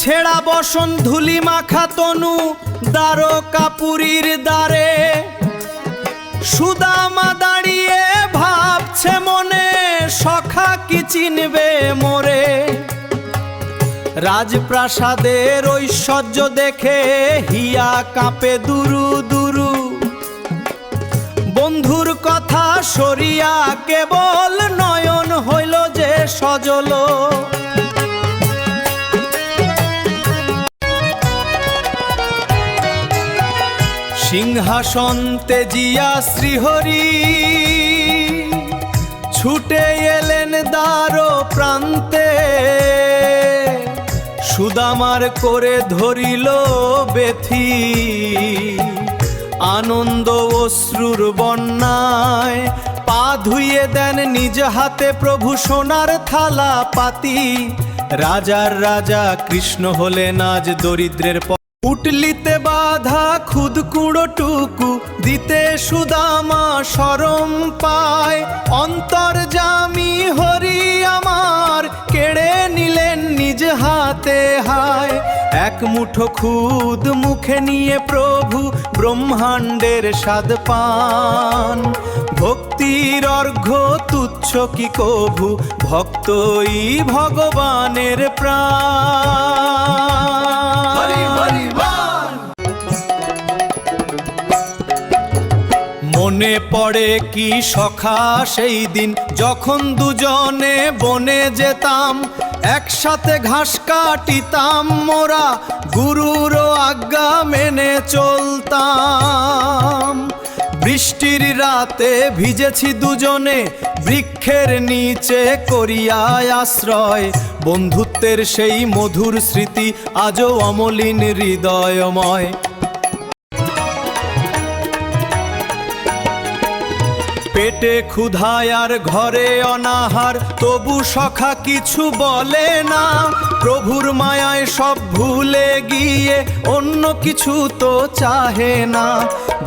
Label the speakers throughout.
Speaker 1: ছেঁড়া বসন ধুলি মাখা তনু দ্বারকাপুরীর দ্বারে সুদামা দাঁড়িয়ে ভাবছে মনে সখা কি চিনবে মোরে। রাজপ্রাসাদের ঐশ্বর্য দেখে হিয়া কাঁপে দুরু দুরু, বন্ধুর কথা সরিয়া কেবল নয়ন হইল যে সজল। সিংহাসন তেজিয়া শ্রীহরি ছুটে এলেন দ্বার প্রান্তে, সুদামার করে ধরিল বেথি আনন্দ অশ্রুর বন্যায়। পা ধুইয়ে দেন নিজ হাতে প্রভু সোনার থালা পাতি। রাজার রাজা কৃষ্ণ হলেন আজ দরিদ্রের উটলিতে বাধা খুদ কুড়োটুকু দিতে সুদামা শরম পায়। অন্তর্যামী হরি আমার কেড়ে নিলেন নিজ হাতে হায়। এক মুঠো খুদ মুখে নিয়ে প্রভু ব্রহ্মাণ্ডের স্বাদ পান। ভক্তির অর্ঘ্য তুচ্ছ কি কভু, ভক্তই ভগবানের প্রাণ। মনে পড়ে কি সখা সেই দিন যখন দুজনে বনে যেতাম, একসাথে ঘাস কাটিতাম মোরা গুরুর আজ্ঞা মেনে চলতাম। বৃষ্টির রাতে ভিজেছি দুজনে বৃক্ষের নিচে করিয়ায় আশ্রয়। বন্ধুত্বের সেই মধুর স্মৃতি আজও অমলিন হৃদয়ময়। পেটে ক্ষুধায় আর ঘরে অনাহার, তবু সখা কিছু বলে না। প্রভুর মায়ায় সব ভুলে গিয়ে অন্য কিছু তো চাহে না।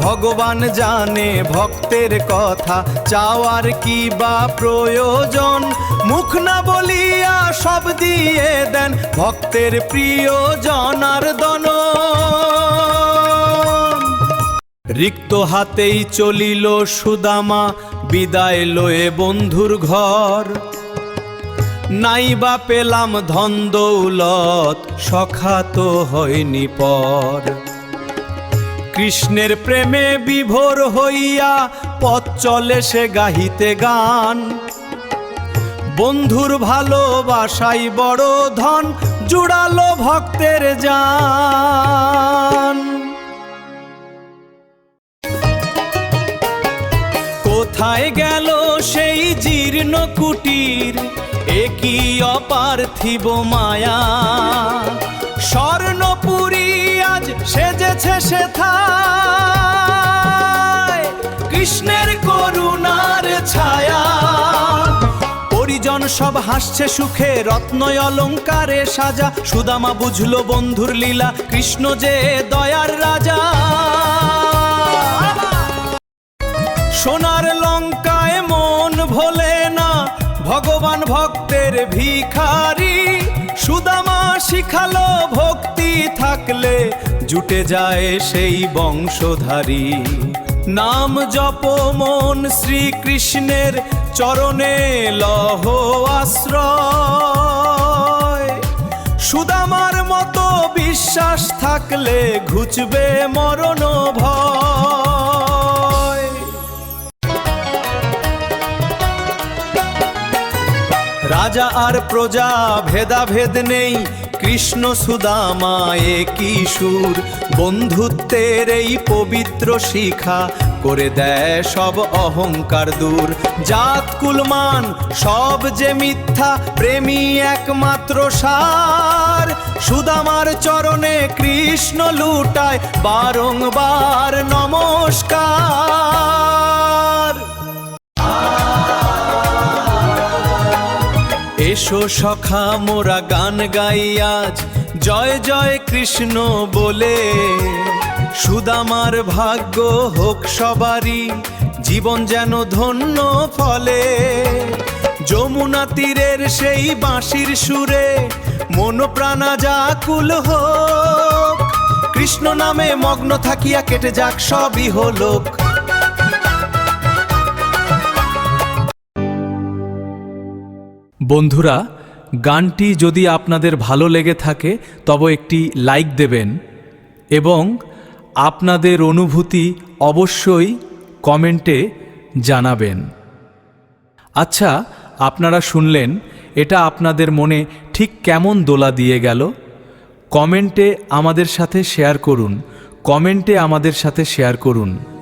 Speaker 1: ভগবান জানে ভক্তের কথা, চাওয়ার কি বা প্রয়োজন। মুখ না বলিয়া সব দিয়ে দেন ভক্তের প্রিয় জনার্দন। রিক্ত হাতেই চলিল সুদামা বিদায় লয়ে বন্ধুর ঘর। নাইবা পেলাম ধন দৌলত, সখা তো হয়নি পর। কৃষ্ণের প্রেমে বিভোর হইয়া পথ চলে সে গাহিতে গান। বন্ধুর ভালোবাসাই বড় ধন, জুড়ালো ভক্তের জান। কোথায় গেল সেই জীর্ণ কুটির, একই অপার্থিব মায়া। স্বর্ণপুরী আজ সেজেছে সেথায়, কৃষ্ণের করুণার ছায়া। পরিজন সব হাসছে সুখে, রত্ন অলঙ্কারে সাজা। সুদামা বুঝলো বন্ধুর লীলা, কৃষ্ণ যে দয়ার রাজা। সোনার লঙ্কায় মন ভোলে না, ভগবান ভক্তের ভিখারি। সুদামা শিখালো ভক্তি থাকলে জুটে যায় সেই বংশধারী। নাম জপ মন শ্রীকৃষ্ণের চরণে লহ আশ্রয়। সুদামার মতো বিশ্বাস থাকলে ঘুচবে মরণ ভয়। রাজা আর প্রজা ভেদাভেদ নেই, কৃষ্ণ সুদামা একই সুর। বন্ধুত্বের এই পবিত্র শিখা করে দেয় সব অহংকার দূর। জাত কুলমান সব যে মিথ্যা, প্রেমী একমাত্র সার। সুদামার চরণে কৃষ্ণ লুটায় বারংবার নমস্কার। এসো সখা মোরা গান গাই আজ, জয় জয় কৃষ্ণ বলে। সুদামার ভাগ্য হোক সবারই, জীবন যেন ধন্য ফলে। যমুনা তীরের সেই বাঁশির সুরে মন প্রাণা যাকুল হোক, কৃষ্ণ নামে মগ্ন থাকিয়া কেটে যাক সবই হলোক।
Speaker 2: বন্ধুরা, গানটি যদি আপনাদের ভালো লেগে থাকে তবে একটি লাইক দেবেন এবং আপনাদের অনুভূতি অবশ্যই কমেন্টে জানাবেন। আচ্ছা, আপনারা শুনলেন, এটা আপনাদের মনে ঠিক কেমন দোলা দিয়ে গেল? কমেন্টে আমাদের সাথে শেয়ার করুন।